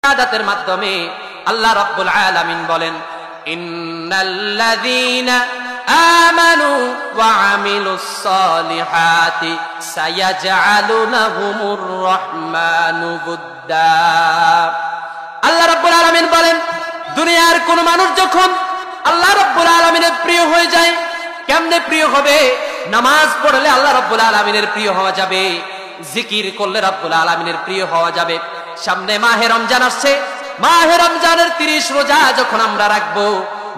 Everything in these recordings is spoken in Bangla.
ইবাদতের মাধ্যমে আল্লাহ রাব্বুল আলামিন বলেন, ইন্নাল্লাযীনা আমানু ওয়া আমিলুস সালিহাতি সায়াজআলু লাহুমুর রাহমানু বুদ্দা। আল্লাহ রাব্বুল আলামিন বলেন, দুনিয়ার কোন মানুষ যখন আল্লাহ রাব্বুল আলামিনের প্রিয় হয়ে যায়, কেমনে প্রিয় হবে? নামাজ পড়লে আল্লাহ রাব্বুল আলামিনের প্রিয় হওয়া যাবে, জিকির করলে রাব্বুল আলামিনের প্রিয় হওয়া যাবে। সামনে মাহে রমজান আসছে, মাহে রমজানের 30 রোজা যখন আমরা রাখবো,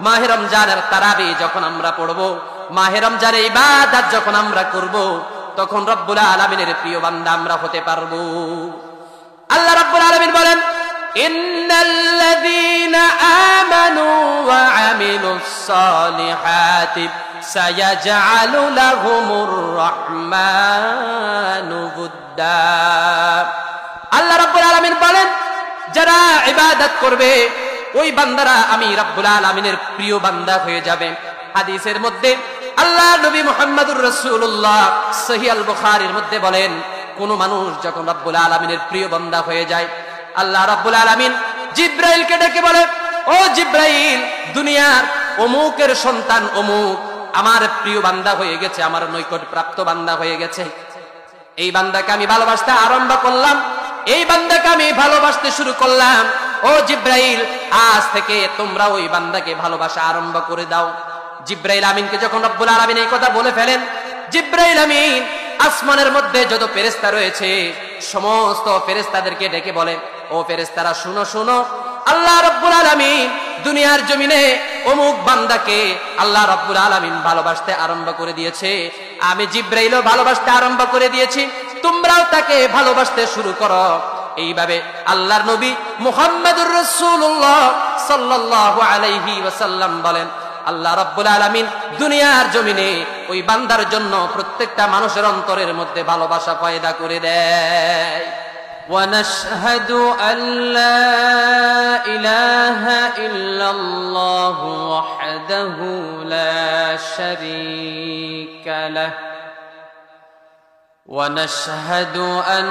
মাহে রমজানের তারাবি যখন আমরা পড়বো, মাহে রমজানের ইবাদত যখন আমরা করব, তখন রব্বুল আলামিনের প্রিয় বান্দা আমরা হতে পারবো। আল্লাহ রাব্বুল আলামিন বলেন, ইন্নাল্লাযীনা আমানু ওয়া আমিলুস সালিহাতি সায়াজআলু লাহুমুর রাহমানু বুদ্দা। আল্লাহ রাব্বুল আলামিন বলেন, যারা ইবাদত করবে ওই বান্দারা আমি রাব্বুল আলামিনের প্রিয় বান্দা হয়ে যাবে। হাদিসের মধ্যে আল্লাহ নবী মুহাম্মদুর রাসূলুল্লাহ সহিহ আল বুখারীর মধ্যে বলেন, কোন মানুষ যখন রাব্বুল আলামিনের প্রিয় বান্দা হয়ে যায়, আল্লাহ রাব্বুল আলামিন জিবরাইলকে ডেকে বলে, ও জিবরাইল, দুনিয়ার অমুকের সন্তান অমুক আমার প্রিয় বান্দা হয়ে গেছে, আমার নৈকট প্রাপ্ত বান্দা হয়ে গেছে। এই বান্দাকে আমি ভালোবাসতে আরম্ভ করলাম, এই বান্দাকে আমি ভালোবাসতে শুরু করলাম। ও জিবরাইল, আজ থেকে তোমরা ওই বান্দাকে ভালোবাসা আরম্ভ করে দাও। জিবরাইল আমিনকে যখন রব্বুল আলামিন এই কথা বলে ফেলেন, জিবরাইল আমিন আসমানের মধ্যে যত ফেরেশতা রয়েছে সমস্ত ফেরেশতাদেরকে ডেকে বলে, ও ফেরেশতারা শুনো শুনো, আল্লাহ রাব্বুল আলামিন দুনিয়ার জমিনে অমুক বান্দাকে আল্লাহ রাব্বুল আলামিন ভালোবাসতে আরম্ভ করে দিয়েছে, আমি জিবরাইলও ভালোবাসতে আরম্ভ করে দিয়েছি, তোমরাও তাকে ভালোবাসতে শুরু করো। এইভাবে আল্লাহর নবী মুহাম্মদুর রাসূলুল্লাহ সাল্লাল্লাহু আলাইহি ওয়াসাল্লাম বলেন, আল্লাহ রাব্বুল আলামিন দুনিয়ার জমিনে ওই বান্দার জন্য প্রত্যেকটা মানুষের অন্তরের মধ্যে ভালোবাসা পয়দা করে দেয়। ونشهد أن لا إله إلا الله وحده لا شريك له ونشهد أن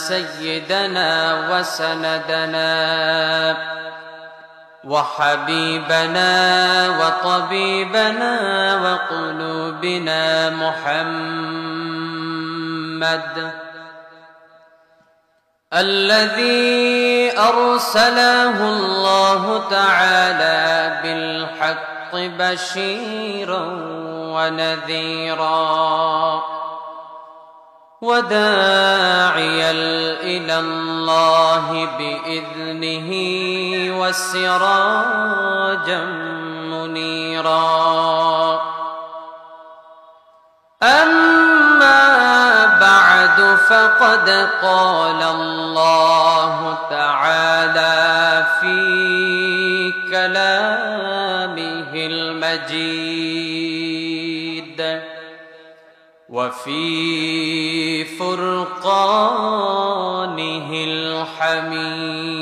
سيدنا وسندنا وحبيبنا وطبيبنا وقلوبنا محمد الذي أرسله الله تعالى بالحق بشيرا ونذيرا وداعيا إلى الله بإذنه وسراجا منيرا. أما بعد فقد قال الله تعالى في كلامه المجيد وفي فرقانه الحميد.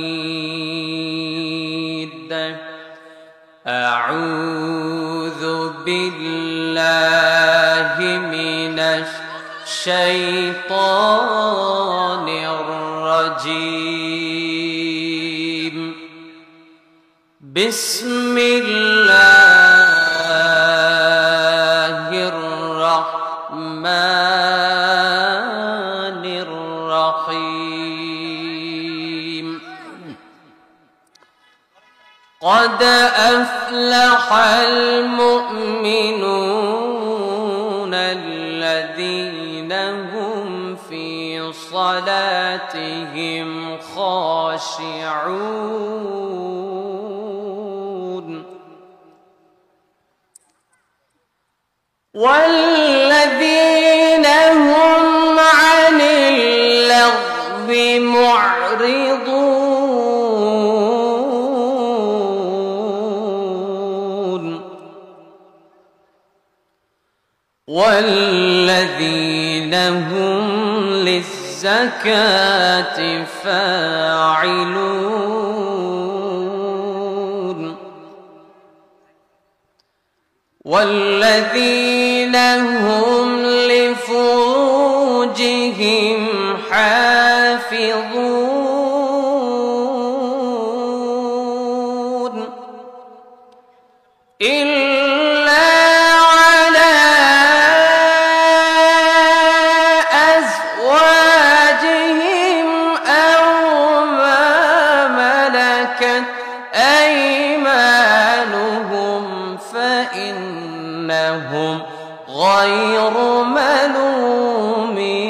أعوذ بالله من الشيطان الرجيم. بسم الله الرحمن الرحيم. قد أفلح المؤمنون الذين هم في صلاتهم خاشعون والذين هم عن اللغو معرضون والذين هم للزكاة فاعلون والذين هم لفروجهم حافظون إلا على أزواجهم أو ما ملكت أيمانهم فإنهم غير ملومين.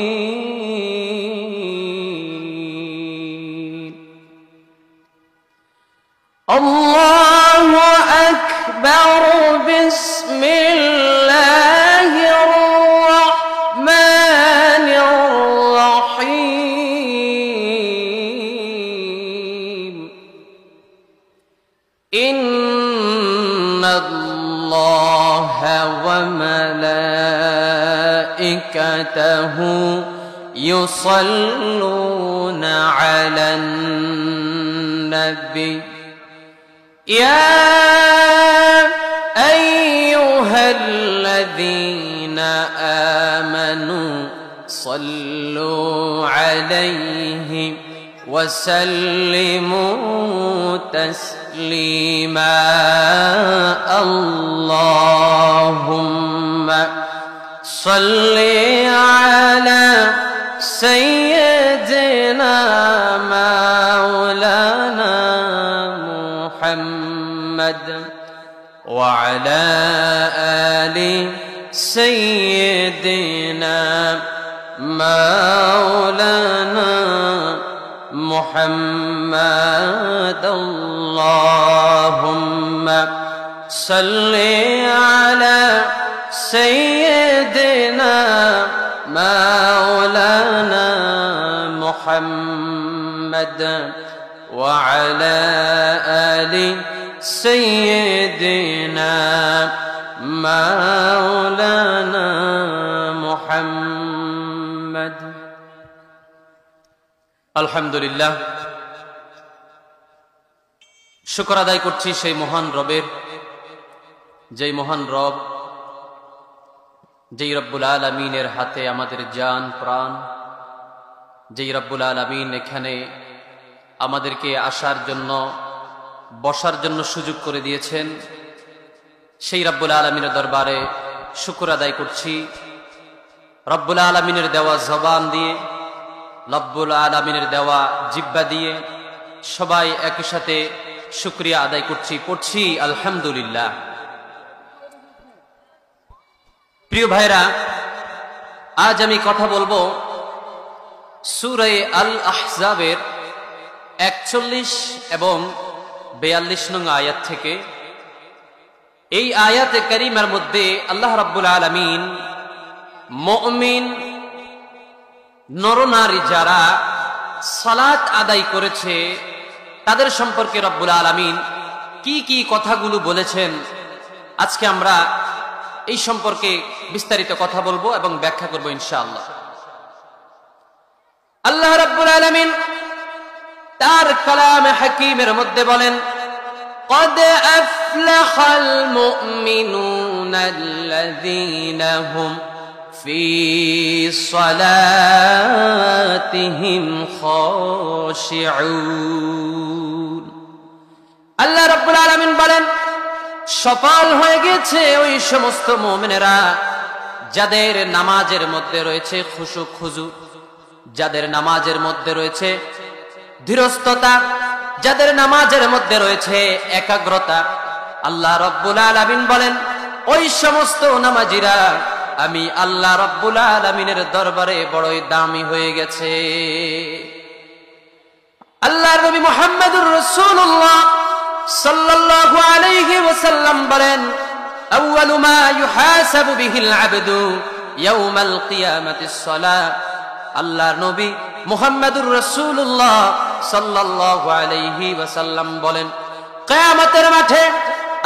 الله أكبر. بسم الله الرحمن الرحيم. إن الله وملائكته يصلون على النبي يا أيها الذين آمنوا صلوا عليه وسلموا تسليما. اللهم صل على سيدنا مولانا محمد وعلى آل سيدنا مولانا محمد. اللهم صل على سيدنا مولانا محمد وعلى آل سيدنا مولانا محمد. আলহামদুলিল্লাহ, শুকর আদায় করছি সেই মহান রবের, যেই মহান রব, যেই রব্বুল আলামিনের হাতে আমাদের জান প্রাণ, যেই রব্বুল আলামিন এখানে আমাদেরকে আসার জন্য বসার জন্য সুযোগ করে দিয়েছেন। সেই রব্বুল আলামিনের দরবারে শুকর আদায় করছি। রব্বুল আলামিনের দেওয়া জবান দিয়ে, রব্বুল আলামিনের দেওয়া জিহ্বা দিয়ে সবাই একই সাথে শুকরিয়া আদায় করছি, পড়ছি আলহামদুলিল্লাহ। প্রিয় ভাইরা, আজ আমি কথা বলবো সূরা আল আহজাবের 41 এবং 42 নং আয়াত থেকে। এই আয়াতে কারিমার মধ্যে আল্লাহ রাব্বুল আলামিন মুমিন নরনারী যারা সালাত আদায় করেছে তাদের সম্পর্কে রব্বুল আলামিন কি কি কথাগুলো বলেছেন, আজকে আমরা এই সম্পর্কে বিস্তারিত কথা বলবো এবং ব্যাখ্যা করব ইনশাআল্লাহ। আল্লাহ রাব্বুল আলামিন তার কালামে হাকিমের মধ্যে বলেন, قد أفلح المؤمنون الذين هم في صلاتهم خاشعون। আল্লাহ রাব্বুল আলামিন বলেন, সফল হয়ে গেছে ওই সমস্ত মুমিনেরা যাদের নামাজের মধ্যে রয়েছে খুশু খুজু, যাদের নামাজের মধ্যে রয়েছে ধীরস্থতা, যাদের নামাজের মধ্যে রয়েছে একাগ্রতা। আল্লাহ রাব্বুল আলামিন বলেন, ওই সমস্ত নামাজীরা আমি আল্লাহ রাব্বুল আলামিনের দরবারে বড়ই দামি হয়ে গেছে। আল্লাহর নবী মুহাম্মদুর রাসূলুল্লাহ সাল্লাল্লাহু আলাইহি ওয়াসাল্লাম বলেন, আউয়ালু মা ইউহাসাবু বিহিল আবদু ইয়াউমাল কিয়ামাতিস সালাহ। আল্লাহর নবী মুহাম্মদুর রাসূলুল্লাহ সাল্লাল্লাহু আলাইহি ওয়াসাল্লাম বলেন, কিয়ামতের মাঠে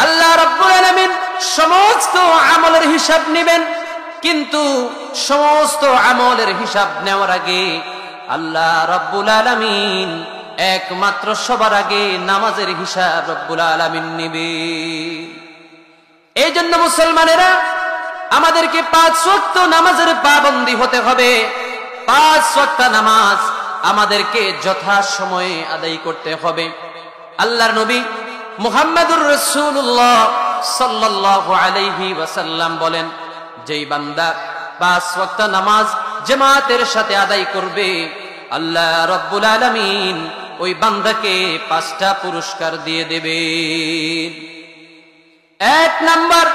আল্লাহ রাব্বুল আলামিন সমস্ত আমলের হিসাব নেবেন, কিন্তু সমস্ত আমলের হিসাব নেওয়ার আগে আল্লাহ রাব্বুল আলামিন একমাত্র সবার আগে নামাজের হিসাব রব্বুল আলামিন নেবে। এই জন্য মুসলমানেরা আমাদেরকে 5 ওয়াক্ত নামাজের পাবন্দী হতে হবে। 5 ওয়াক্ত নামাজ আমাদেরকে যথা সময়ে আদায় করতে হবে। আল্লাহর নবী মুহাম্মদুর রাসূলুল্লাহ সাল্লাল্লাহু আলাইহি ওয়াসাল্লাম বলেন, যেই বান্দা 5 ওয়াক্ত নামাজ জামাতের সাথে আদায় করবে, আল্লাহ রাব্বুল আলামিন ওই বান্দাকে 5টা পুরস্কার দিয়ে দেবেন। 1 নাম্বার,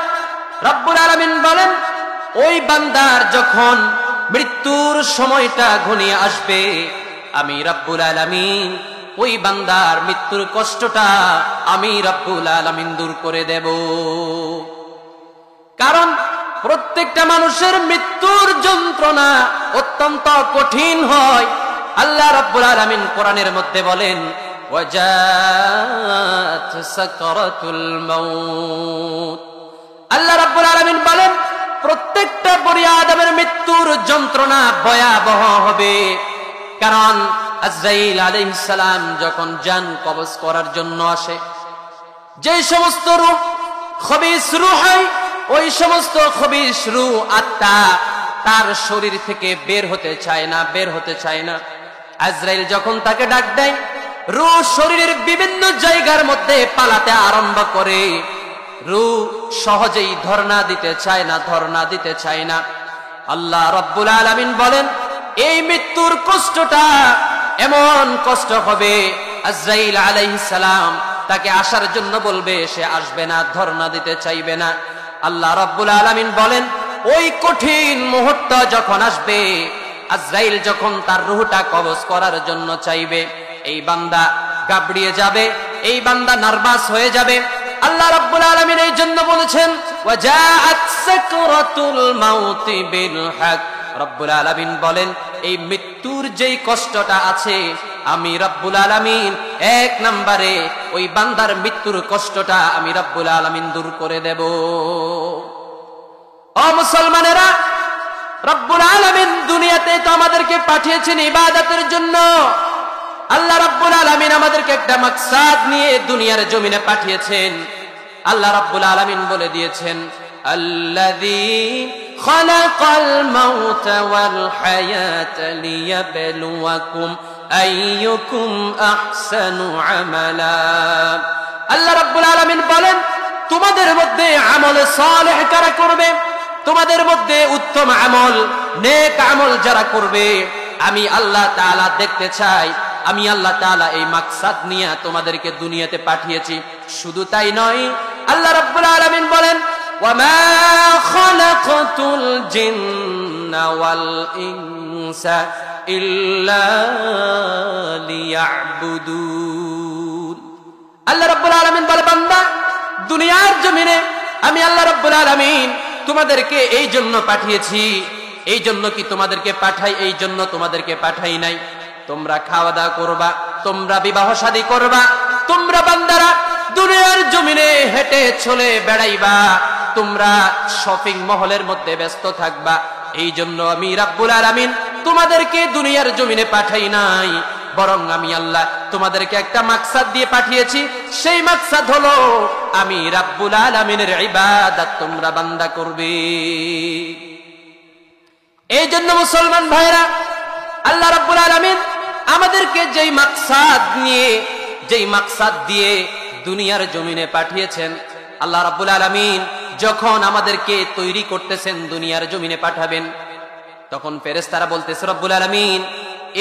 রাব্বুল আলামিন বলেন, ওই বান্দার যখন মৃত্যুর সময়টা ঘনিয়ে আসবে, আমি রাব্বুল আলামিন ওই বান্দার মৃত্যুর কষ্টটা আমি রাব্বুল আলামিন দূর করে দেব। কারণ প্রত্যেকটা মানুষের মৃত্যুর যন্ত্রণা অত্যন্ত কঠিন হয়। আল্লাহ রাব্বুল আলামিন কোরআনের মধ্যে বলেন, ওয়াজাত সাকরাতুল মাউত। আল্লাহ রাব্বুল আলামিন বলেন, প্রত্যেকটা বনি আদমের মৃত্যুর যন্ত্রণা ভয়াবহ হবে। কারণ আজরাইল আলাইহিস সালাম যখন জান কবজ করার জন্য আসে, যে সমস্ত রূহ খবিস রূহ হয়, ওই সমস্ত খবিস রূহ আত্মা তার শরীর থেকে বের হতে চায় না। আজরাইল যখন তাকে ডাক দেয়, রূহ শরীরের বিভিন্ন জায়গার মধ্যে পালাতে আরম্ভ করে। রূহ সহজেই ধর্ণা দিতে চায় না। আল্লাহ রাব্বুল আলামিন বলেন, এই মৃত্যুর কষ্টটা এমন কষ্ট হবে, আজরাইল আলাইহিস সালাম তাকে আসার জন্য বলবে, সে আসবে না, ধর্ণা দিতে চাইবে না। আল্লাহ রাব্বুল আলামিন বলেন, ওই কঠিন মুহূর্ত যখন আসবে, আজরাইল যখন তার রূহটা কবজ করার জন্য চাইবে, এই বান্দা গাবড়িয়ে যাবে, এই বান্দা নার্ভাস হয়ে যাবে। আল্লাহ রাব্বুল আলামিন এই জন্য বলেছেন, ওয়াজাআত সাকরাতুল মাউতি বিল হক। রব্বুল আলামিন বলেন, এই মৃত্যুর যেই কষ্টটা আছে, আমি রব্বুল আলামিন 1 নম্বরে ওই বান্দার মৃত্যুর কষ্টটা আমি রব্বুল আলামিন দূর করে দেব। ও মুসলমানেরা, রব্বুল আলামিন দুনিয়াতে তো আমাদেরকে পাঠিয়েছেন ইবাদতের জন্য। আল্লাহ রাব্বুল আলামিন আমাদেরকে একটা মাকসাদ নিয়ে দুনিয়ার জমিনে পাঠিয়েছেন। আল্লাহ রাব্বুল আলামিন বলে দিয়েছেন, আল্লাযী খালাকাল মাউতা ওয়াল হায়াতা লিয়াবলুয়াকুম আইয়ুকুম আহসানু আমালা। আল্লাহ রাব্বুল আলামিন বলেন, তোমাদের মধ্যে আমল সালেহ কারা করবে, তোমাদের মধ্যে উত্তম আমল, নেক আমল যারা করবে, আমি আল্লাহ তাআলা দেখতে চাই। আমি আল্লাহ তাআলা এই মাকসাদ নিয়ে তোমাদেরকে দুনিয়াতে পাঠিয়েছি। শুধু তাই নয়, আল্লাহ রাব্বুল আলামিন বলেন, ওয়ামা খালাকাতুল জিন্না ওয়াল ইনসা ইল্লা লিয়াবুদুন। আল্লাহ রাব্বুল আলামিন বলে, বান্দা, দুনিয়ার জমিনে আমি আল্লাহ রাব্বুল আলামিন তোমাদেরকে এই জন্য পাঠিয়েছি। এই জন্য কি তোমাদেরকে পাঠাই? এই জন্য তোমাদেরকে পাঠাই নাই। তোমরা খাওয়া দাওয়া করবা, তোমরা বিবাহ শাদী করবা, তোমরা বান্দারা দুনিয়ার জমিনে হেঁটে চলে বেড়াইবা, তোমরা শপিং মহলের মধ্যে ব্যস্ত থাকবা। এই জন্য আমি রাব্বুল আলামিন তোমাদেরকে দুনিয়ার জমিনে পাঠাই নাই, বরং আমি আল্লাহ তোমাদেরকে একটা মাকসাদ দিয়ে পাঠিয়েছি। সেই মাকসাদ হলো আমি রাব্বুল আলামিনের ইবাদত তোমরা বান্দা করবে। এই জন্য মুসলমান ভাইরা, আল্লাহ রাব্বুল আলামিন আমাদেরকে যেই মাকসাদ দিয়ে দুনিয়ার জমিনে পাঠিয়েছেন, আল্লাহ রাব্বুল আলামিন যখন আমাদেরকে তৈরি করতেছেন দুনিয়ার জমিনে পাঠাবেন, তখন ফেরেশতারা বলতেছে, রব্বুল আলামিন,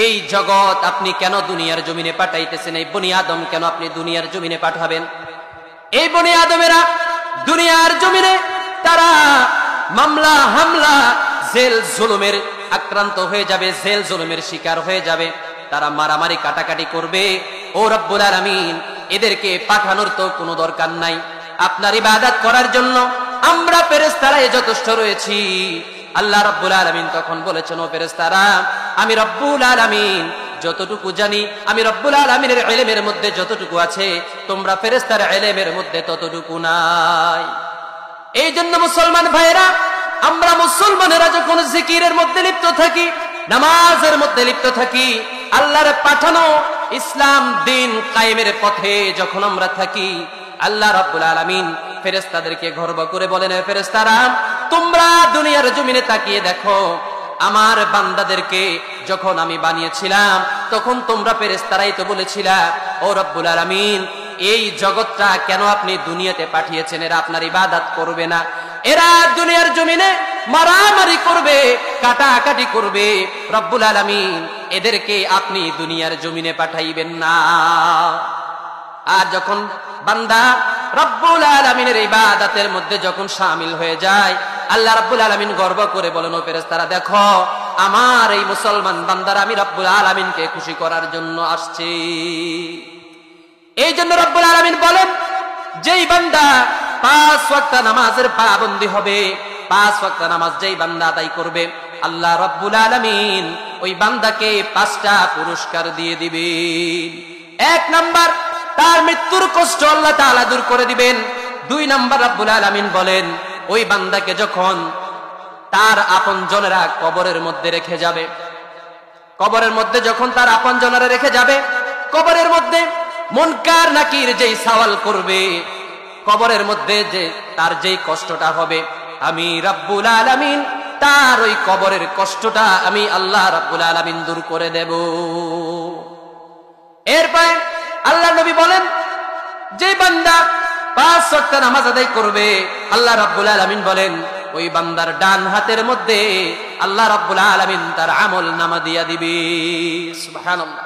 এই জগৎ আপনি কেন দুনিয়ার জমিনে পাঠাইতেছেন? এই বনি আদম কেন আপনি দুনিয়ার জমিনে পাঠাবেন? এই বনি আদমেরা দুনিয়ার জমিনে তারা মামলা হামলা জেল জুলুমের আক্রান্ত হয়ে যাবে, জেল জুলুমের শিকার হয়ে যাবে, তারা মারামারি কাটাকাটি করবে। ও রব্বুল আলামিন, এদেরকে পাঠানোর তো কোনো দরকার নাই। আপনার ইবাদত করার জন্য আমরা ফেরেশতারাই যথেষ্ট রয়েছি। আল্লাহ রাব্বুল আলামিন তখন বলেছেন, ও ফেরেশতারা, আমি রব্বুল আলামিন যতটুকু জানি, আমি রব্বুল আলামিনের ইলমের মধ্যে যতটুকু আছে, তোমরা ফেরেশতার ইলমের মধ্যে ততটুকু নাই। এই জন্য মুসলমান ভাইরা, আমরা মুসলমানেরা যখন জিকিরের মধ্যে লিপ্ত থাকি, নামাজের মধ্যে লিপ্ত থাকি, আল্লাহর পাঠানো ইসলাম দিন কায়েমের পথে যখন আমরা থাকি, আল্লাহ রাব্বুল আলামিন ফেরেশতাদেরকে গর্ব করে বলেন, হে ফেরেশতারা, তোমরা দুনিয়ার জমিনে তাকিয়ে দেখো, আমার বান্দাদেরকে যখন আমি বানিয়েছিলাম, তখন তোমরা ফেরেশতারাই তো বলেছিলা, ও রব্বুল আলামিন, এই জগৎটা কেন আপনি দুনিয়াতে পাঠিয়েছেন? এরা আপনার ইবাদত করবে না, এরা দুনিয়ার জমিনে মারামারি করবে, কাটাকাটি করবে। রব্বুল আলামিন এদেরকে আপনি দুনিয়ার জমিনে পাঠাইবেন না। আর যখন বান্দা রব্বুল আলামিনের ইবাদতের মধ্যে যখন শামিল হয়ে যায়, আল্লাহ রব্বুল আলামিন গর্ব করে বলেন, ও ফেরেশতারা দেখো, আমার এই মুসলমান বান্দারা আমি রব্বুল আলামিনকে খুশি করার জন্য আসছে। এই জন্য রব্বুল আলামিন বলেন, যেই বান্দা 5 ওয়াক্ত নামাজের পাবন্দী হবে, 5 ওয়াক্ত নামাজ যেই বান্দা আদায় করবে, আল্লাহ রব্বুল আলামিন ওই বান্দাকে 5টা পুরস্কার দিয়ে দিবেন। 1 নাম্বার, তার মৃত্যুর কষ্ট আল্লাহ তাআলা দূর করে দিবেন। 2 নাম্বার, রব্বুল আলামিন বলেন, ওই বান্দাকে যখন তার আপনজনেরা কবরের মধ্যে রেখে যাবে, কবরের মধ্যে যখন তার আপনজনেরা রেখে যাবে, কবরের মধ্যে মুনকার নাকির যেই সওয়াল করবে, কবরের মধ্যে যে তার যেই কষ্টটা হবে, আমি রব্বুল আলামিন তার ওই কবরের কষ্টটা আমি আল্লাহ রব্বুল আলামিন দূর করে দেব। এরপর আল্লাহ নবী বলেন, যে বান্দা 5 ওয়াক্ত নামাজ আদায় করবে, আল্লাহ রাব্বুল আলামিন বলেন, ওই বান্দার ডান হাতের মধ্যে আল্লাহ রাব্বুল আলামিন তার আমল নামা দিয়া দিবে। সুবহানাল্লাহ।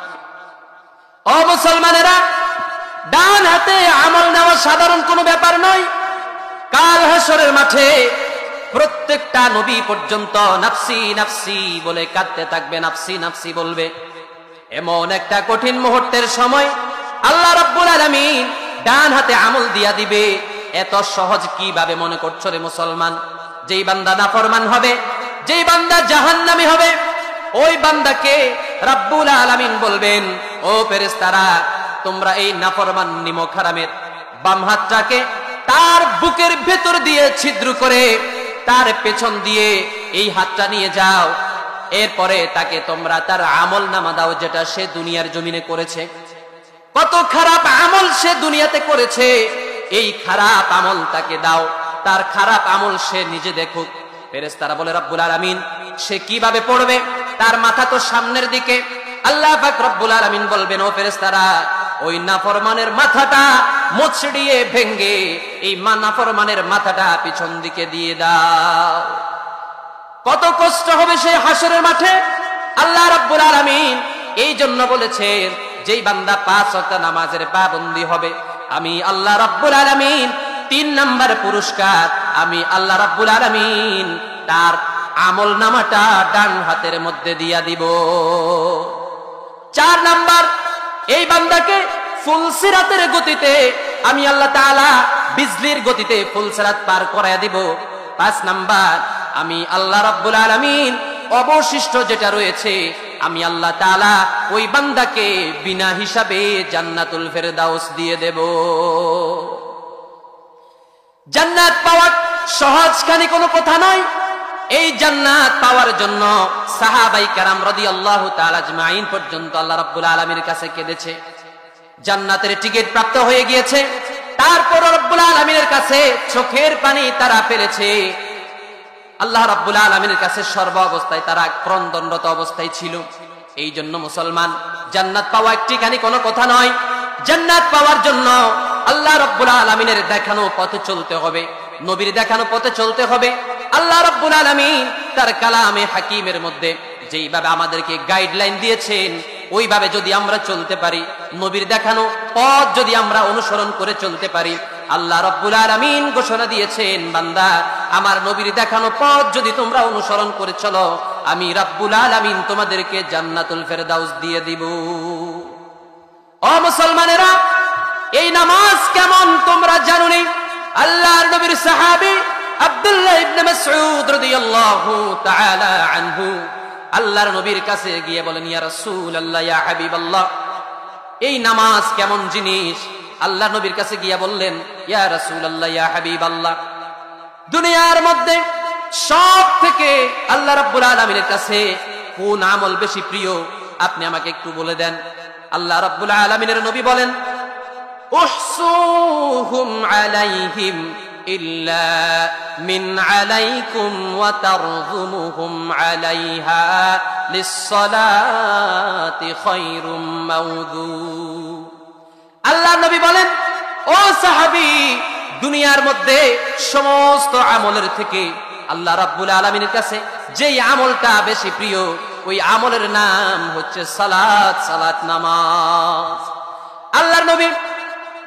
ও মুসলমানেরা, ডান হাতে আমল নামা সাধারণ কোনো ব্যাপার নয়। কাল হাসরের মাঠে প্রত্যেকটা নবী পর্যন্ত নাফসি নাফসি বলে কাঁদতে থাকবে, নাফসি নাফসি বলবে। এমন একটা কঠিন মুহূর্তের সময় আল্লাহ রাব্বুল আলামিন ডান হাতে আমল দিয়া দিবে। এত সহজ কিভাবে মনে করছো রে মুসলমান? যেই বান্দা নাফরমান হবে, যেই বান্দা জাহান্নামী হবে, ওই বান্দাকে রাব্বুল আলামিন বলবেন, ও ফেরেশতারা, তোমরা এই নাফরমান নিমক হারামের বাম হাতটাকে তার বুকের ভেতর দিয়ে ছিদ্র করে তার পেছন দিয়ে এই হাতটা নিয়ে যাও। এরপরে তাকে তোমরা তার আমল নামা দাও, যেটা সে দুনিয়ার জমিনে করেছে। কত খারাপ আমল সে দুনিয়াতে করেছে, এই খারাপ আমল তাকে দাও, তার খারাপ আমল সে নিজে দেখুক। ফেরেশতারা বলে, রব্বুল আলামিন সে কিভাবে পড়বে? তার মাথা তো সামনের দিকে। আল্লাহ পাক রব্বুল আলামিন বলবেন, ও ফেরেশতারা, ওই নাফরমানের মাথাটা মুচড়িয়ে ভেঙ্গে এই নাফরমানের মাথাটা পিছন দিকে দিয়ে দাও। কত কষ্ট হবে সেই হাসরের মাঠে। আল্লাহ রাব্বুল আলামিন এই জন্য বলেছেন, যেই বান্দা 5 ওয়াক্ত নামাজের পাবন্দী হবে, আমি আল্লাহ রাব্বুল আলামিন 3 নাম্বার পুরস্কার আমি আল্লাহ রাব্বুল আলামিন তার আমল নামাটা ডান হাতের মধ্যে দিয়া দিব। 4 নাম্বার, এই বান্দাকে ফুলসিরাতের গতিতে আমি আল্লাহ তাআলা বিজলির গতিতে ফুলসিরাত পার করায়া দিব। 5 নাম্বার, আমি আল্লাহ রাব্বুল আলামিন অবশিষ্ট যেটা রয়েছে আমি আল্লাহ তাআলা ওই বান্দাকে বিনা হিসাবে জান্নাতুল ফেরদাউস দিয়ে দেব। জান্নাত পাওয়া সহজখানি কোনো কথা নয়। এই জান্নাত পাওয়ার জন্য সাহাবায়ে কেরাম রাদিয়াল্লাহু তাআলা আজমাইন পর্যন্ত আল্লাহ রাব্বুল আলামিনের কাছে কেঁদেছে। জান্নাতের টিকিট প্রাপ্ত হয়ে গিয়েছে, তারপর রব্বুল আলামিনের কাছে চোখের পানি তারা ফেলেছে। আল্লাহ রাব্বুল আলামিনের কাছে সর্ব অবস্থায় তারা ক্রন্দনরত অবস্থায় ছিল। এই জন্য মুসলমান, জান্নাত পাওয়া একটিখানি কোনো কথা নয়। জান্নাত পাওয়ার জন্য আল্লাহ রাব্বুল আলামিনের দেখানো পথে চলতে হবে, নবীর দেখানো পথে চলতে হবে। আল্লাহ রাব্বুল আলামিন তার কালামে হাকিমের মধ্যে যেইভাবে আমাদেরকে গাইডলাইন দিয়েছেন, ওইভাবে যদি আমরা চলতে পারি, নবীর দেখানো পথ যদি আমরা অনুসরণ করে চলতে পারি, আল্লাহ রাব্বুল আলামিন ঘোষণা দিয়েছেন, বান্দা আমার নবীর দেখানো পথ যদি তোমরা অনুসরণ করে চলো, আমি রাব্বুল আলামিন তোমাদেরকে জান্নাতুল ফেরদাউস দিয়ে দিব। ও মুসলমানেরা, এই নামাজ কেমন তোমরা জানোনি? আল্লাহর নবীর সাহাবী আব্দুল্লাহ ইবনে মাসউদ রাদিয়াল্লাহু তাআলা আনহু আল্লাহর নবীর কাছে গিয়ে বলেন, ইয়া রাসূলুল্লাহ, ইয়া হাবিবাল্লাহ, এই নামাজ কেমন জিনিস? আল্লাহর নবীর কাছে গিয়ে বললেন, ইয়া রাসূলুল্লাহ, ইয়া হাবিবাল্লাহ, দুনিয়ার মধ্যে সব থেকে আল্লাহ রাব্বুল আলামিনের কাছে কোন আমল বেশি প্রিয়? আপনি আমাকে একটু বলে দেন। আল্লাহ রাব্বুল আলামিনের নবী বলেন, উহসুহুম আলাইহিম ইল্লা মিন আলাইকুম ওয়া তারজুমুহুম আলাইহা লিস-সালাতি খায়রুম মাওদু। আল্লাহর নবী বলেন, ও সাহাবী, দুনিয়ার মধ্যে সমস্ত আমলের থেকে আল্লাহ রাব্বুল আলামিনের কাছে যেই আমলটা বেশি প্রিয়, ওই আমলের নাম হচ্ছে সালাত, সালাত নামাজ। আল্লাহর নবী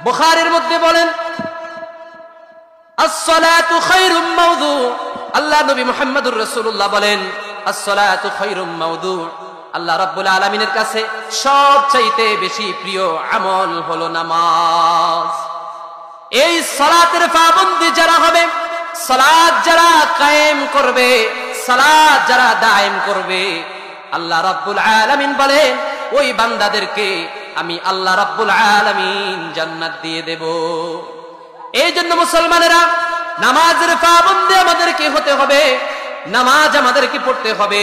বুখারীর মধ্যে বলেন, আস-সালাতু খায়রুম মাওদু। আল্লাহ নবী মুহাম্মদুর রাসূলুল্লাহ বলেন, আস-সালাতু খায়রুম মাওদু। আল্লাহ রাব্বুল আলামিনের কাছে সবচাইতে বেশি প্রিয় আমল হলো নামাজ। এই সালাতের পাবন্দি যারা হবে, সালাত যারা কায়েম করবে, সালাত যারা দায়েম করবে, আল্লাহ রাব্বুল আলামিন বলেন ওই বান্দাদেরকে আমি আল্লাহ রাব্বুল আলামিন জান্নাত দিয়ে দেব। এই জন্য মুসলমানেরা, নামাজের পাবন্দি আমাদেরকে হতে হবে, নামাজ আমাদেরকে পড়তে হবে,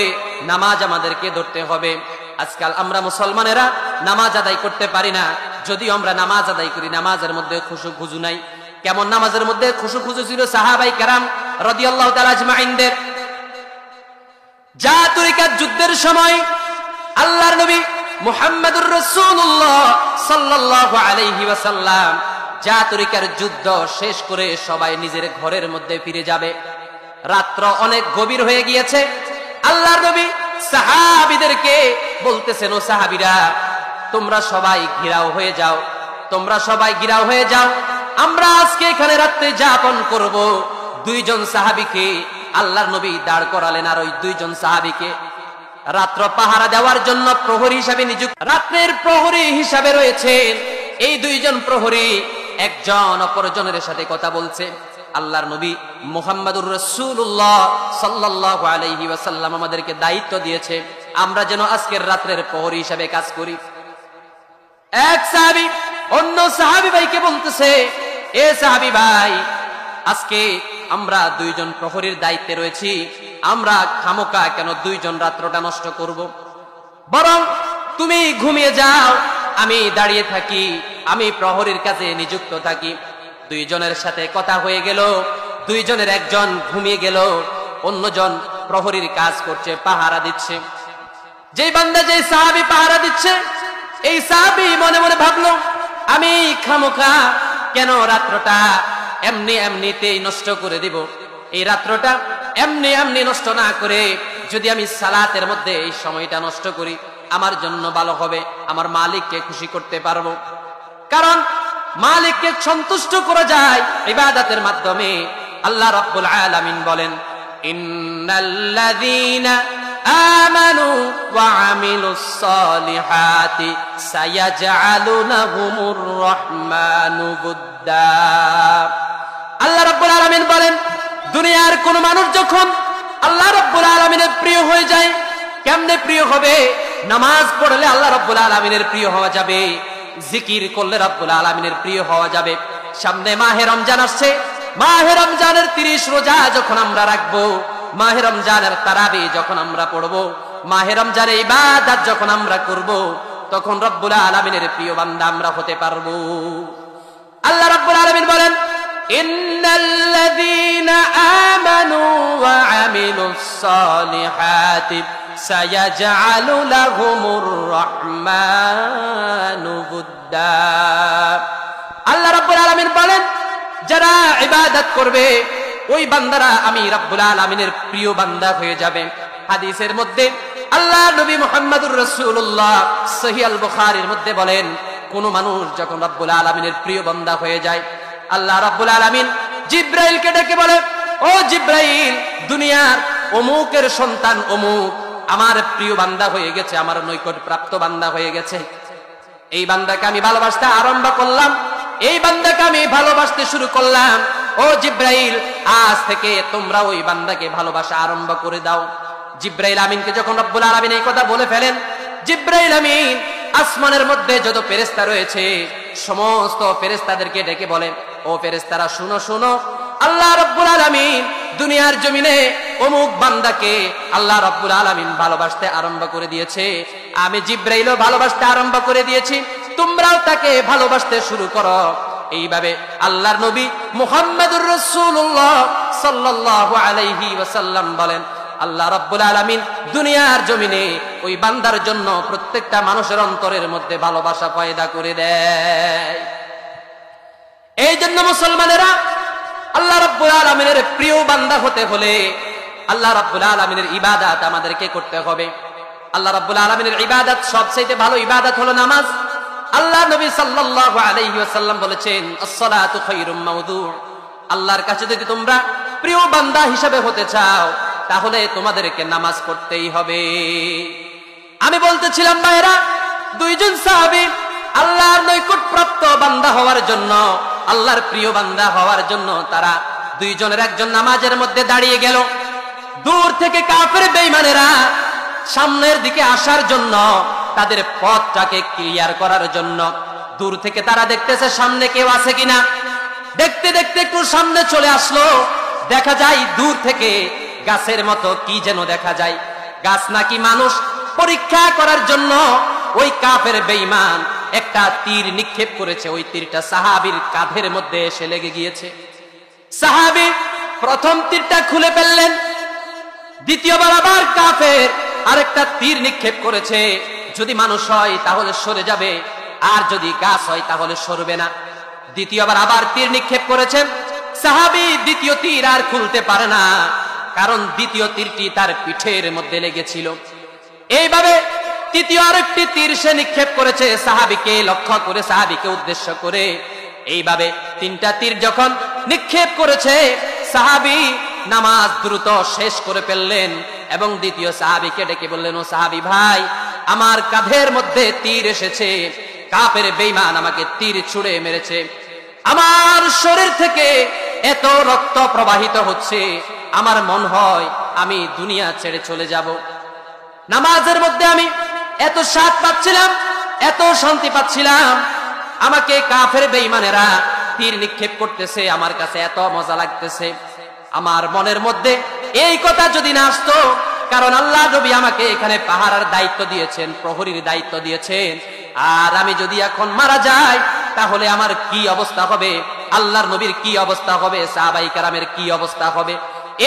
নামাজ আমাদেরকে ধরতে হবে। আজকাল আমরা মুসলমানেরা নামাজ আদায় করতে পারি না। যদিও আমরা নামাজ আদায় করি, নামাজের মধ্যে খুশু খুজু নাই। কেমন নামাজের মধ্যে খুশু খুজু ছিল সাহাবাই কেরাম রাদিয়াল্লাহু তাআলা আজমাইনদের। যা তরিকাত যুদ্ধের সময় আল্লাহর নবী মুহাম্মদুর রাসূলুল্লাহ সাল্লাল্লাহু আলাইহি ওয়াসাল্লাম যা তরিকার যুদ্ধ শেষ করে সবাই নিজের ঘরের মধ্যে ফিরে যাবে, রাত্র অনেক গভীর হয়ে গিয়েছে। আল্লাহর নবী সাহাবীদেরকে বলতেছেন, ও সাহাবীরা, তোমরা সবাই ঘিরাও হয়ে যাও, তোমরা সবাই ঘিরাও হয়ে যাও, আমরা আজকে এখানে রাত্রি যাপন করব। দুইজন সাহাবীকে আল্লাহর নবী দাঁড় করালেন, আর ওই দুইজন সাহাবীকে রাত্র পাহারা দেওয়ার জন্য প্রহরী হিসাবে নিযুক্ত, রাত্রের প্রহরী হিসাবে রয়েছেন। এই দুইজন প্রহরী একজন অপরজনের সাথে কথা বলছে। আল্লাহর নবী মুহাম্মদুর রাসূলুল্লাহ সাল্লাল্লাহু আলাইহি ওয়াসাল্লাম আমাদেরকে দায়িত্ব দিয়েছে আমরা যেন আজকের রাত্রের প্রহরী হিসাবে কাজ করি। এক সাহাবী অন্য সাহাবী ভাইকে বলতেছে, এ সাহাবী ভাই, আজকে আমরা দুইজন প্রহরীর দায়িত্বে রয়েছি, আমরা খামোকা কেন দুইজন রাত্রটা নষ্ট করব? বরং তুমি ঘুমিয়ে যাও, আমি দাঁড়িয়ে থাকি, আমি প্রহরীর কাছে নিযুক্ত থাকি। দুইজনের সাথে কথা হয়ে গেল, দুইজনের একজন ঘুমিয়ে গেল, অন্যজন প্রহরীর কাজ করছে, পাহারা দিচ্ছে। যেই বান্দা, যেই সাহাবী পাহারা দিচ্ছে, এই সাহাবী মনে মনে ভাবলো, আমি খামোকা কেন রাত্রটা এমনিতেই নষ্ট করে দিব? এই রাত্রটা এমনি নষ্ট না করে যদি আমি সালাতের মধ্যে এই সময়টা নষ্ট করি, আমার জন্য ভালো হবে, আমার মালিককে খুশি করতে পারবো। কারণ মালিককে সন্তুষ্ট করা যায় ইবাদতের মাধ্যমে। আল্লাহ রাব্বুল আলামিন বলেন, ইন্নাল্লাযীনা আমানু ওয়া আমিলুস সালিহাতি সায়াজআলু লাহুমুর রাহমানু বুদ্দা। আল্লাহ রাব্বুল আলামিন বলেন, দুনিয়ার কোন মানুষ যখন আল্লাহ রাব্বুল আলামিনের প্রিয় হয়ে যায়, কেমনে প্রিয় হবে? নামাজ পড়লে আল্লাহ রাব্বুল আলামিনের প্রিয় হওয়া যাবে, জিকির করলে রাব্বুল আলামিনের প্রিয় হওয়া যাবে। সামনে মাহে রমজান আসছে, মাহে রমজানের 30 রোজা যখন আমরা রাখবো, মাহে রমজানের তারাবি যখন আমরা পড়বো, মাহে রমজানের ইবাদত যখন আমরা করব, তখন রব্বুল আলামিনের প্রিয় বান্দা আমরা হতে পারবো। আল্লাহ রাব্বুল আলামিন বলেন, ইন্নাল্লাযীনা আমানু ওয়া আমিলুস সালিহাতি সায়াজআলু লাহুমুর রাহমানু বুদ্দা। আল্লাহ রাব্বুল আলামিন বলেন, যারা ইবাদত করবে ওই বান্দারা আমি রাব্বুল আলামিনের প্রিয় বান্দা হয়ে যাবে। হাদিসের মধ্যে আল্লাহ নবী মুহাম্মদুর রাসূলুল্লাহ সহিহ আল বুখারীর মধ্যে বলেন, কোন মানুষ যখন রাব্বুল আলামিনের প্রিয় বান্দা হয়ে যায়, আল্লাহ রাব্বুল আলামিন জিব্রাইলকে ডেকে বলে, ও জিব্রাইল, দুনিয়ার অমুকের সন্তান অমুক আমার প্রিয় বান্দা হয়ে গেছে, আমার নৈকট প্রাপ্ত বান্দা হয়ে গেছে। এই বান্দাকে আমি ভালোবাসতে আরম্ভ করলাম, এই বান্দাকে আমি ভালোবাসতে শুরু করলাম। ও জিব্রাইল, আজ থেকে তোমরা ওই বান্দাকে ভালোবাসা আরম্ভ করে দাও। জিব্রাইল আমিনকে যখন রব্বুল আলামিন এই কথা বলে ফেলেন, জিব্রাইল আমিন আসমানের মধ্যে যত ফেরেশতা রয়েছে সমস্ত ফেরেশতাদেরকে ডেকে বলেন, ও ফেরেশতারা শুনো শুনো, আল্লাহ রাব্বুল আলামিন দুনিয়ার জমিনে অমুক বান্দাকে আল্লাহ রাব্বুল আলামিন ভালোবাসতে আরম্ভ করে দিয়েছে, আমি জিব্রাইলও ভালোবাসতে আরম্ভ করে দিয়েছি, তোমরাও তাকে ভালোবাসতে শুরু করো। এইভাবে আল্লাহর নবী মুহাম্মদুর রাসূলুল্লাহ সাল্লাল্লাহু আলাইহি ওয়াসাল্লাম বলেন, আল্লাহ রাব্বুল আলামিন দুনিয়ার জমিনে ওই বান্দার জন্য প্রত্যেকটা মানুষের অন্তরের মধ্যে ভালোবাসা পয়দা করে দেয়। এই জন্য মুসলমানেরা, আল্লাহ রাব্বুল আলামিনের প্রিয় বান্দা হতে হলে আল্লাহ রাব্বুল আলামিনের ইবাদত আমাদেরকে করতে হবে। আল্লাহ রাব্বুল আলামিনের ইবাদত সবচেয়ে ভালো ইবাদত হলো নামাজ। আল্লাহ নবী সাল্লাল্লাহু আলাইহি ওয়াসাল্লাম বলেছেন, আস-সালাতু খায়রুম মাওদু'। আল্লাহর কাছে যদি তোমরা প্রিয় বান্দা হিসেবে হতে চাও, তাহলে তোমাদেরকে নামাজ পড়তেই হবে। আমি বলতেছিলাম ভাইরা, দুইজন সাহাবী আল্লাহর নৈকট্যপ্রাপ্ত বান্দা হওয়ার জন্য, আল্লাহর প্রিয় বান্দা হওয়ার জন্য তারা দুইজনের একজন নামাজের মধ্যে দাঁড়িয়ে গেল। দূর থেকে কাফের বেঈমানেরা সামনের দিকে আসার জন্য, তাদের পথটাকে ক্লিয়ার করার জন্য দূর থেকে তারা দেখতেছে সামনে কেউ আছে কিনা। দেখতে দেখতে একটু সামনে চলে আসলো, দেখা যায় দূর থেকে গাছের মতো কি যেন দেখা যায়। গাছ নাকি মানুষ? পরীক্ষা করার জন্য ওই কাফের বেঈমান একটা তীর নিক্ষেপ করেছে। ওই তীরটা সাহাবীর কাঁধের মধ্যে এসে লেগে গিয়েছে। সাহাবী প্রথম তীরটা খুলে ফেললেন, দ্বিতীয়বার আবার কাফের আরেকটা তীর নিক্ষেপ করেছে। যদি মানুষ হয় তাহলে সরে যাবে, আর যদি গাছ হয় তাহলে সরবে না। দ্বিতীয়বার আবার তীর নিক্ষেপ করেছেন। সাহাবী দ্বিতীয় তীর আর খুলতে পারে না, কারণ দ্বিতীয় তীরটি তার পিঠের মধ্যে লেগেছিল। এইভাবে তৃতীয় আরেকটি তীর সে নিক্ষেপ করেছে সাহাবীকে লক্ষ্য করে, সাহাবীকে উদ্দেশ্য করে। এইভাবে তিনটা তীর যখন নিক্ষেপ করেছে, সাহাবী নামাজ দ্রুত শেষ করে ফেললেন এবং দ্বিতীয় সাহাবীকে ডেকে বললেন, ও সাহাবী ভাই, আমার কাঁধের মধ্যে তীর এসেছে, কাফের বেঈমান আমাকে তীর ছুঁড়ে মেরেছে, আমার শরীর থেকে এত রক্ত প্রবাহিত হচ্ছে, আমার মন হয় আমি দুনিয়া ছেড়ে চলে যাব। নামাজের মধ্যে আমি এত স্বাদ পাচ্ছিলাম, এত শান্তি পাচ্ছিলাম, আমাকে কাফের বেঈমানেরা তীর নিক্ষেপ করতেছে, আমার কাছে এত মজা লাগতেছে। আমার মনের মধ্যে এই কথা যদি না আসতো, কারণ আল্লাহ নবী আমাকে এখানে পাহারার দায়িত্ব দিয়েছেন, প্রহরীর দায়িত্ব দিয়েছেন, আর আমি যদি এখন মারা যাই তাহলে আমার কি অবস্থা হবে, আল্লাহর নবীর কি অবস্থা হবে, সাহাবায়ে কেরামের কি অবস্থা হবে,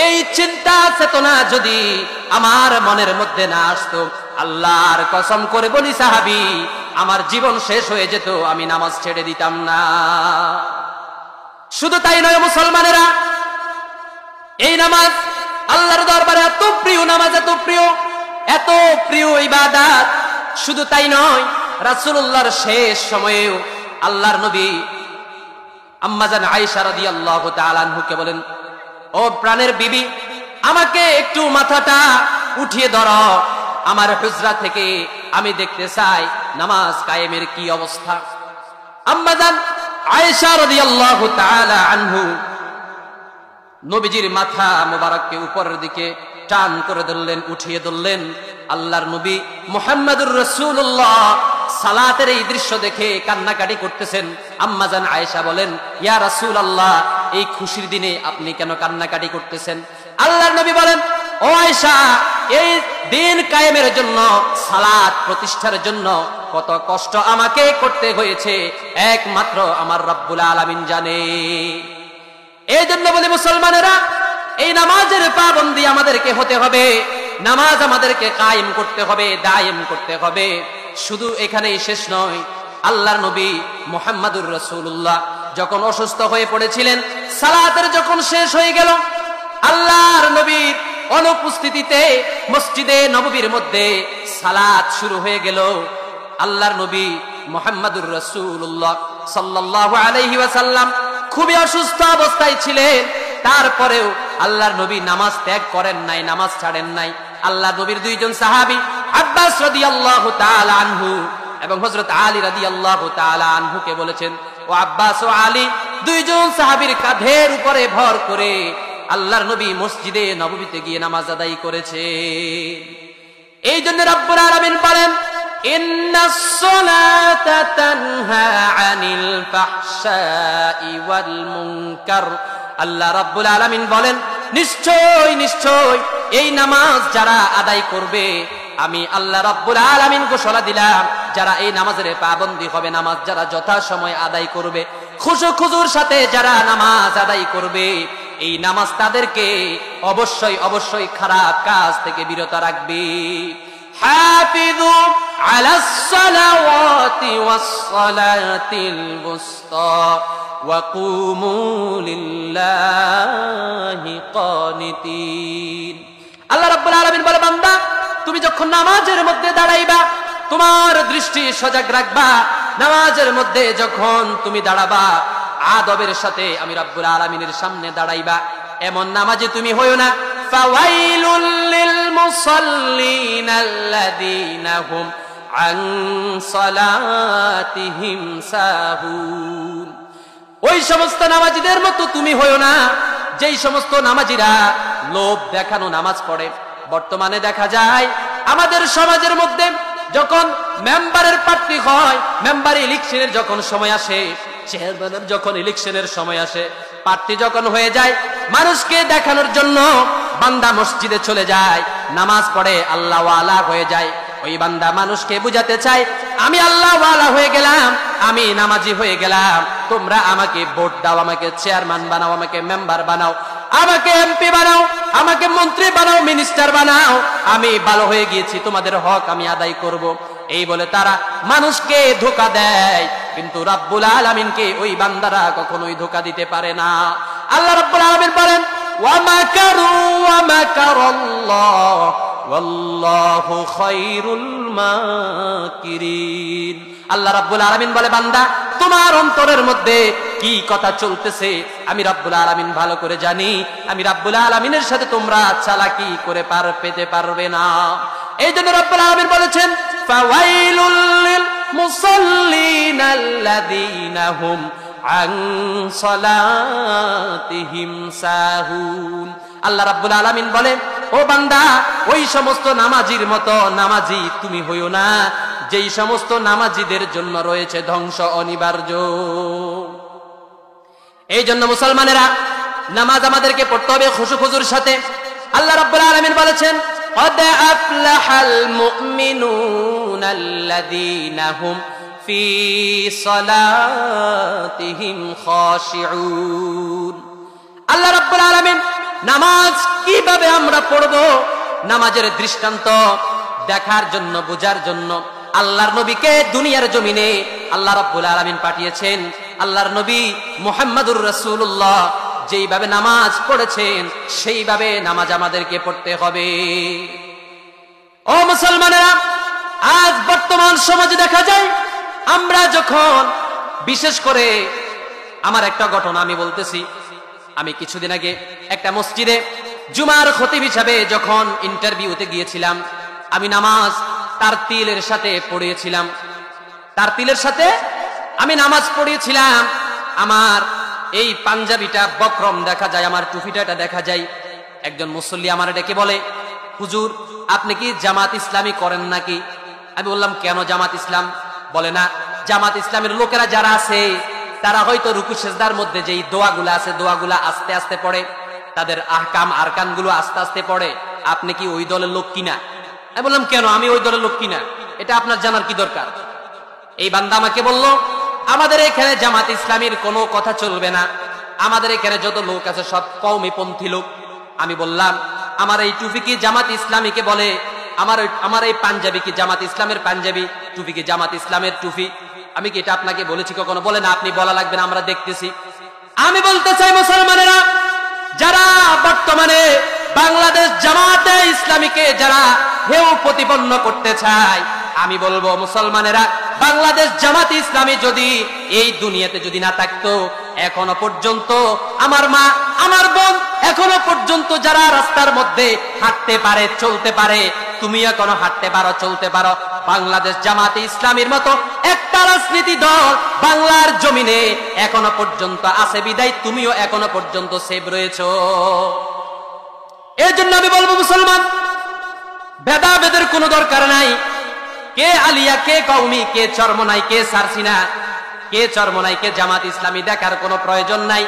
এই চিন্তা চেতনা যদি আমার মনের মধ্যে না আসতো, আল্লাহর কসম করে বলি সাহাবী, আমার জীবন শেষ হয়ে যেত, আমি নামাজ ছেড়ে দিতাম না। শুধু তাই নয় মুসলমানেরা, এই নামাজ আল্লাহর দরবারে এত প্রিয়, নামাজ এত প্রিয়, এত প্রিয় ইবাদত। শুধু তাই নয়, রাসূলুল্লাহর শেষ সময়েও আল্লাহর নবী আম্মাজান আয়েশা রাদিয়াল্লাহু তাআলা আনহুকে বলেন, ও প্রাণের বিবি, আমাকে একটু মাথাটা উঠিয়ে ধরো, আমার হুজরা থেকে আমি দেখতে চাই নামাজ কায়েমের কি অবস্থা। আম্মাজান আয়েশা রাদিয়াল্লাহু তাআলা আনহু নবীজির মাথা মুবারককে উপরের দিকে টান করে ধরলেন, উঠিয়ে ধরলেন। আল্লাহর নবী মুহাম্মদুর রাসূলুল্লাহ সালাতের এই দৃশ্য দেখে কান্নাকাটি করতেছেন। আম্মাজান আয়েশা বলেন, ইয়া রাসূলুল্লাহ, এই খুশির দিনে আপনি কেন কান্নাকাটি করতেছেন? আল্লাহর নবী বলেন, ও আয়েশা, এই দিন কায়েমের জন্য, সালাত প্রতিষ্ঠার জন্য কত কষ্ট আমাকে করতে হয়েছে একমাত্র আমার রব্বুল আলামিন জানে। এই জন্য বলি মুসলমানেরা, এই নামাজের পাবন্দি আমাদেরকে হতে হবে, নামাজ আমাদেরকে কায়েম করতে হবে, দায়েম করতে হবে। শুধু এখানেই শেষ নয়, আল্লাহর নবী মুহাম্মদুর রাসূলুল্লাহ যখন অসুস্থ হয়ে পড়েছিলেন, সালাতের যখন শেষ হয়ে গেল, আল্লাহর নবীর অনুপস্থিতিতে মসজিদে নববীর মধ্যে সালাত শুরু হয়ে গেল। আল্লাহর নবী মুহাম্মদুর রাসূলুল্লাহ সাল্লাল্লাহু আলাইহি ওয়াসাল্লাম খুবই অসুস্থ অবস্থায় ছিলেন, তারপরেও আল্লাহর নবী নামাজ ত্যাগ করেন নাই, নামাজ ছাড়েন নাই। আল্লাহর নবীর দুইজন সাহাবী, আব্বাস রাদিয়াল্লাহু তাআলা আনহু এবং হযরত আলী রাদিয়াল্লাহু তাআলা আনহুকে বলেছেন, ও আব্বাস ও আলী, দুইজন সাহাবীর কাঁধের উপরে ভর করে আল্লাহর নবী মসজিদে নববীতে গিয়ে নামাজ আদায় করেছে। এই জন্য রব্বুল আলামিন বলেন, ইন্নাস সালাতা তানহা আনিল ফাহশাই ওয়াল মুনকার। আল্লাহ রাব্বুল আলামিন বলেন, নিশ্চয় নিশ্চয় এই নামাজ যারা আদায় করবে, আমি আল্লাহ রাব্বুল আলামিন ঘোষণা দিলাম, যারা এই নামাজের পাবন্দি হবে, নামাজ যারা যথাসময় আদায় করবে, খুশুর সাথে যারা নামাজ আদায় করবে, এই নামাজ তাদেরকে অবশ্যই অবশ্যই খারাপ কাজ থেকে বিরত রাখবে। হাফিজু আলাস সালাওয়াতি ওয়াস সালাতিল বুসতা ওয়া কুমু লিল্লাহি কানিতিন। আল্লাহ রাব্বুল আলামিন বলে, বান্দা তুমি যখন নামাজের মধ্যে দাঁড়াইবা তোমার দৃষ্টি সজাগ রাখবা। নামাজের মধ্যে যখন তুমি দাঁড়াবা আদবের সাথে আমি রাব্বুল আলামিনের সামনে দাঁড়াইবা। এমন নামাজে তুমি হইও না ফাওয়াইলুল লিল মুসাল্লিন আল্লাযীনা হুম আন সালাতিহিম সাহুন। ওই সমস্ত নামাজীদের মতো তুমি হইও না যেই সমস্ত নামাজীরা লোভ দেখানো নামাজ পড়ে। বর্তমানে দেখা যায় আমাদের সমাজের মধ্যে যখন মেম্বারের প্রার্থী হয়, মেম্বার ইলেকশনের যখন সময় আসে, চেয়ারম্যানের যখন ইলেকশনের সময় আসে, প্রার্থী যখন হয়ে যায়, মানুষকে দেখানোর জন্য বান্দা মসজিদে চলে যায়, নামাজ পড়ে, আল্লাহ ওয়ালা হয়ে যায়। ওই বান্দা মানুষকে বুঝাতে চায় আমি আল্লাহ ওয়ালা হয়ে গেলাম, আমি নামাজি হয়ে গেলাম, তোমরা আমাকে ভোট দাও, আমাকে চেয়ারম্যান বানাও, আমাকে মেম্বার বানাও, আমাকে এমপি বানাও, আমাকে মন্ত্রী বানাও, মিনিস্টার বানাও, আমি ভালো হয়ে গিয়েছি, তোমাদের হক আমি আদায় করব। এই বলে তারা মানুষকে ধোঁকা দেয়, কিন্তু রাব্বুল আলামিনকে ওই বান্দারা কখনোই ধোঁকা দিতে পারে না। আল্লাহ রাব্বুল আলামিন বলেন ওয়া মাকারু ওয়া মাকারাল্লাহ ওয়াল্লাহু খায়রুল মাকিরিন। আল্লাহ রাব্বুল আলামিন বলে, বান্দা তোমার অন্তরের মধ্যে কি কথা চলতেছে আমি রাব্বুল আলামিন ভালো করে জানি। আমি রাব্বুল আলামিনের সাথে তোমরা চালাকি করে পার পেতে পারবে না। এই জন্য রাব্বুল আলামিন বলেছেন ফাওয়াইলুল লিল মুসাল্লিন আল্লাযীনা হুম আন সালাতিহিম সাহুন। আল্লাহ রাব্বুল আলামিন বলেন, ও বান্দা ওই সমস্ত নামাজির মতো নামাজি তুমি হইও না যেই সমস্ত নামাজিদের জন্য রয়েছে ধ্বংস অনিবার্য। এই জন্য মুসলমানেরা নামাজ আমাদেরকে পড়তে হবে খুশু খুজুর সাথে। আল্লাহ রাব্বুল আলামিন বলেছেন قد أفلح المؤمنون الذين هم في صلاتهم خاشعون। আল্লাহ রাব্বুল আলামিন নামাজ কিভাবে আমরা পড়ব নামাজের দৃষ্টান্ত দেখার জন্য, বোঝার জন্য আল্লাহর নবীকে দুনিয়ার জমিনে আল্লাহ রাব্বুল আলামিন পাঠিয়েছেন। আল্লাহর নবী মুহাম্মদুর রাসূলুল্লাহ যেইভাবে নামাজ পড়েছেন সেইভাবে নামাজ আমাদেরকে পড়তে হবে। ও মুসলমানেরা, আজ বর্তমান সমাজে দেখা যায় আমরা যখন, বিশেষ করে আমার একটা ঘটনা আমি বলতেছি, আমি কিছুদিন আগে একটা মসজিদে জুমার খতিব হিসাবে যখন ইন্টারভিউতে গিয়েছিলাম, আমি নামাজ তারতিলের সাথে পড়িয়েছিলাম। তারতিলের সাথে আমি নামাজ পড়িয়েছিলাম। আমার এই পাঞ্জাবিটা বক্রম দেখা যায়, আমার টুপিটা দেখা যায়। একজন মুসল্লি আমার ডেকে বলে, হুজুর আপনি কি জামাত ইসলামী করেন নাকি? আমি বললাম কেন জামাত ইসলাম? বলে না, জামাত ইসলামের লোকেরা যারা আছে তারা হয়তো রুকু সেজদার মধ্যে যেই দোয়াগুলা আছে দোয়াগুলা আস্তে আস্তে পড়ে, তাদের আহকাম আরকান গুলো আস্তে আস্তে পড়ে, আপনি কি ওই দলের লোক কিনা? আমি বললাম কেন, আমি ওই দলের লোক কিনা, এটা আপনার জানার কি দরকার? এই বান্দা আমাকে বলল, আমাদের এখানে জামাত ইসলামীর কোনো কথা চলবে না, আমাদের এখানে যত লোক আছে সব কওমিপন্থী লোক। আমি বললাম আমার এই টুপি কি জামাত ইসলামীকে বলে? আমার এই পাঞ্জাবি কি জামাত ইসলামের পাঞ্জাবি? টুপি কি জামাত ইসলামের টুপি? আমি কি এটা আপনাকে বলেছি কখনো? বলে না, আপনি বলা লাগবে না, আমরা দেখতেছি। আমি বলতে চাই মুসলমানেরা, যারা বর্তমানে বাংলাদেশ জামাতে ইসলামীকে যারা হেউ প্রতিপন্ন করতে চায়, আমি বলবো মুসলমানেরা, বাংলাদেশ জামাত ইসলামী যদি এই দুনিয়াতে যদি না থাকতো, এখনো পর্যন্ত আমার মা আমার বোন এখনো পর্যন্ত যারা রাস্তার মধ্যে হাঁটতে পারে চলতে পারে, তুমি এখনো হাঁটতে পারো চলতে পারো, বাংলাদেশ জামাতে ইসলামীর মতো একটা রাজনীতি দল বাংলার জমিনে এখনো পর্যন্ত আছে বিদায় তুমিও এখনো পর্যন্ত সেভ রয়েছো। এই জন্য আমি বলবো মুসলমান, ভেদাভেদের কোনো দরকার নাই। কে আলিয়া, কে কওমি, কে চরমনাই, কে সারসিনা, কে চরমনাই, কে জামাত ইসলামী দেখার কোনো প্রয়োজন নাই।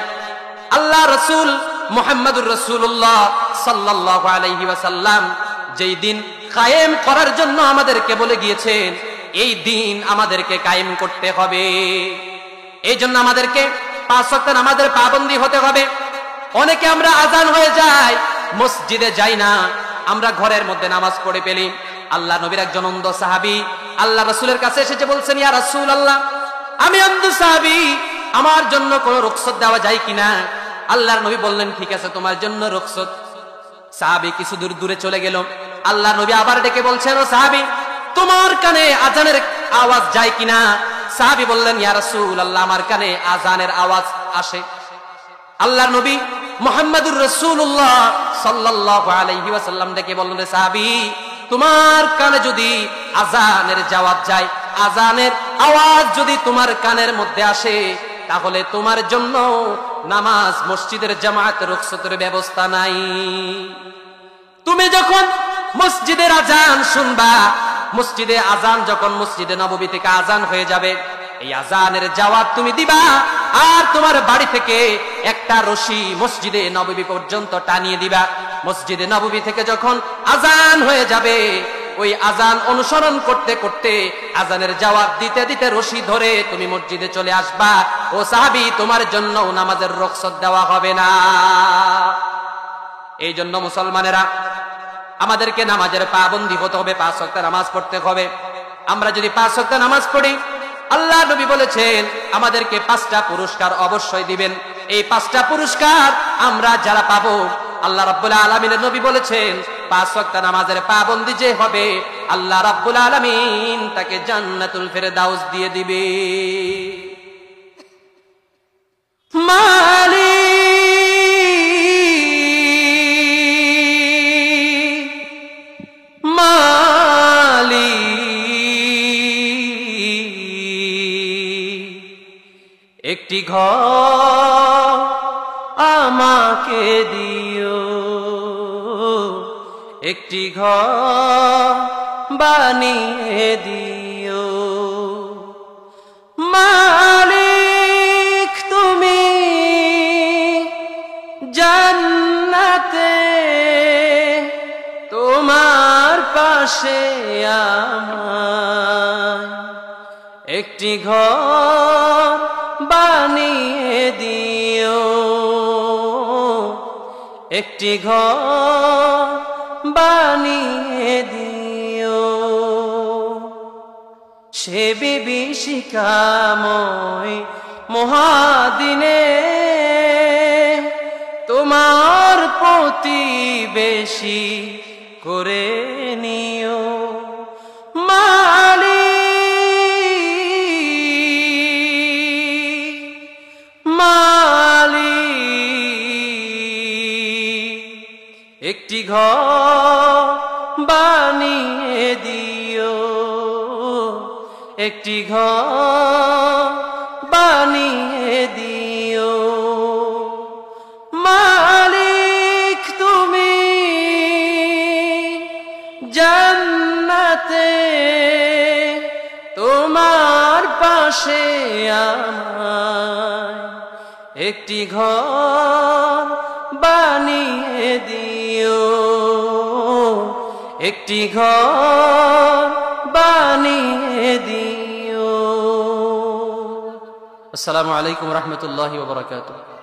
আল্লাহ রসুল মুহাম্মদুর রাসূলুল্লাহ সাল্লাল্লাহু আলাইহি ওয়াসাল্লাম যেই দিন কায়েম করার জন্য আমাদেরকে বলে গিয়েছেন, এই দিন আমাদেরকে কায়েম করতে হবে। এই জন্য আমাদেরকে 5 ওয়াক্ত নামাজের পাবন্দী হতে হবে। অনেকে আমরা আজান হয়ে যায়, মসজিদে যাই না, আমরা ঘরের মধ্যে নামাজ পড়ে ফেলি। আল্লাহ নবীর একজন অন্ধ সাহাবী আল্লাহ রাসূলের কাছে এসেছে, বলছেন ইয়া রাসূলুল্লাহ, আমি অন্ধ সাহাবী, আমার জন্য কোনো রুখসত দেওয়া যায় কিনা? আল্লাহর নবী বললেন, ঠিক আছে, তোমার জন্য রুখসত। সাহাবী কিছু দূর দূরে চলে গেল। আল্লাহর নবী আবার ডেকে বলছেন, ও সাহাবী, তোমার কানে আজানের আওয়াজ যায় কিনা? সাহাবী বললেন, ইয়া রাসূলুল্লাহ, আমার কানে আজানের আওয়াজ আসে। আল্লাহর নবী মুহাম্মদুর রাসূলুল্লাহ সাল্লাল্লাহু আলাইহি ওয়াসাল্লাম ডেকে বললেন, সাহাবী, তোমার কানে যদি আজানের জাওয়াব যায়, আজানের আওয়াজ যদি তোমার কানের মধ্যে আসে, তাহলে তোমার জন্য নামাজ মসজিদের জামাত রুখসতের ব্যবস্থা নাই। তুমি যখন মসজিদের আজান শুনবা, মসজিদে আজান যখন মসজিদে নববী থেকে আজান হয়ে যাবে, এই আজানের জবাব তুমি দিবা, আর তোমার বাড়ি থেকে একটা রশি মসজিদে নববী পর্যন্ত টানিয়ে দিবা। মসজিদে নববী থেকে যখন আজান হয়ে যাবে, ওই আজান অনুসরণ করতে করতে, আজানের জবাব দিতে দিতে রশি ধরে তুমি মসজিদে চলে আসবা। ও সাহাবী, তোমার জন্য নামাজের রুখসত দেওয়া হবে না। এই জন্য মুসলমানেরা, আমাদেরকে নামাজের পাবন্দী হতে হবে, 5 ওয়াক্ত নামাজ পড়তে হবে। আমরা যদি 5 ওয়াক্ত নামাজ পড়ি, আল্লাহ নবী বলেছেন আমাদেরকে 5টা পুরস্কার অবশ্যই দিবেন। এই 5টা পুরস্কার আমরা যারা পাবো, আল্লাহ রাব্বুল আলামিনের নবী বলেছেন 5 ওয়াক্ত নামাজের পাবন্দী যে হবে, আল্লাহ রাব্বুল আলামিন তাকে জান্নাতুল ফেরদাউস দিয়ে দিবে। একটি ঘর আমাকে দিও, একটি ঘর বানিয়ে দিও। মালিক তুমি জান্নাতে, তোমার পাশে আমায় একটি ঘর বানিয়ে দিও, একটি ঘর বানিয়ে দিও। সে বিভীষিকাময় মহাদিনে তোমার প্রতিবেশী করে নিও। একটি ঘর বানিয়ে দিও, একটি ঘর বানিয়ে দিও। মালিক তুমি জান্নাতে, তোমার পাশে আমায় একটি ঘর বানিয়ে দিও, একটি ঘর বানিয়ে দিও। আসসালামু আলাইকুম ওয়া রাহমাতুল্লাহি ওয়া বারাকাতুহু।